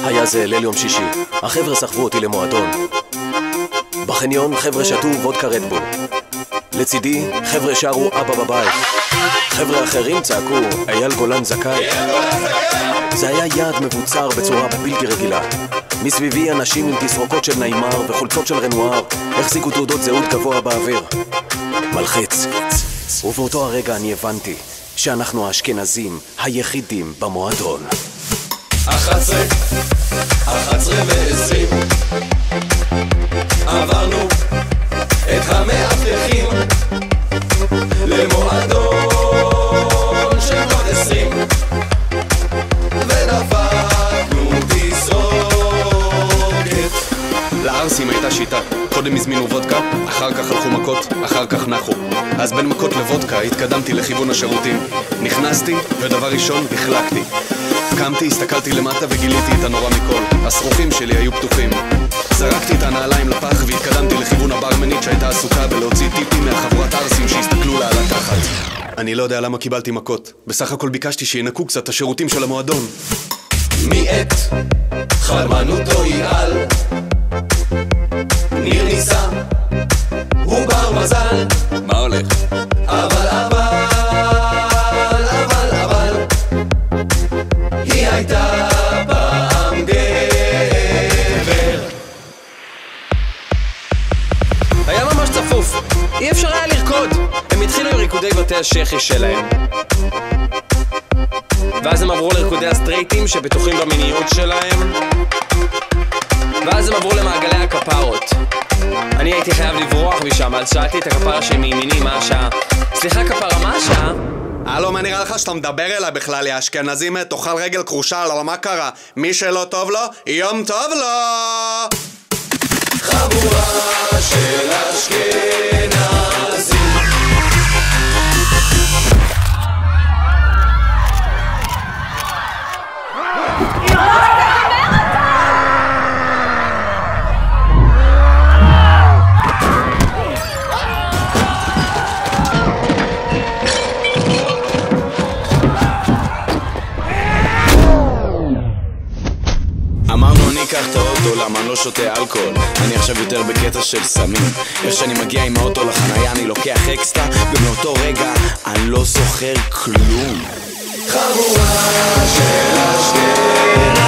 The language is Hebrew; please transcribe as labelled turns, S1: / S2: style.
S1: היה זה ליל יום שישי, החבר'ה סחבו אותי למועדון. בחניון חבר'ה שתו וודקה רדבול. לצידי חבר'ה שרו אבא בבית. חבר'ה אחרים צעקו אייל גולן זכאי. זה היה יעד מבוצר בצורה בלתי רגילה. מסביבי אנשים עם תסרוקות של נעימר וחולצות של רנואר החזיקו תעודות זהות גבוה באוויר. מלחיץ. ובאותו הרגע אני הבנתי שאנחנו האשכנזים היחידים במועדון.
S2: 11:20 עברנו את המאבטחים למועדון של עוד 20 ודפקנו תסרוקת.
S3: לערסים הייתה שיטה, קודם הזמינו וודקה, אחר כך הלכו מכות, אחר כך נחו. אז בין מכות לוודקה התקדמתי לכיוון השירותים. נכנסתי ודבר ראשון החלקתי. קמתי, הסתכלתי למטה וגיליתי את הנורא מכל. השרוכים שלי היו פתוחים. זרקתי את הנעליים לפח והתקדמתי לכיוון הברמנית שהייתה עסוקה בלהוציא טיפים מהחבורת ערסים שהסתכלו לה על התחת. אני לא יודע למה קיבלתי מכות. בסך הכל ביקשתי שינקו קצת השירותים של המועדון.
S2: מעת חרמנותו יעל ניר ניסה הוא בר מזל.
S3: מה הולך?
S2: אבל היא הייתה פעם גבר.
S4: היה ממש צפוף, אי אפשר היה לרקוד. הם התחילו עם ריקודי בתי השכי שלהם, ואז הם עברו לריקודי הסטרייטים שבטוחים במיניות שלהם, ואז הם עברו למעגלי הכפרות. אני הייתי חייב לברוח משם, אז שאלתי את הכפרה שמימיני מה השעה. סליחה כפרה, מה השעה?
S3: הלו, מה נראה לך שאתה מדבר אליי בכלל, יא אשכנזים? תאכל רגל כרושה, לא, מה קרה? מי שלא טוב לו, יום טוב לו!
S2: חבורה של אשכנזים.
S5: אמרנו אני אקח את האוטו, למה אני לא שותה אלכוהול. אני עכשיו יותר בקטע של סמים. איך שאני מגיע עם האוטו לחנייה אני לוקח אקסטרה, ומאותו רגע אני לא זוכר כלום.
S2: חבורה של אשכנזים.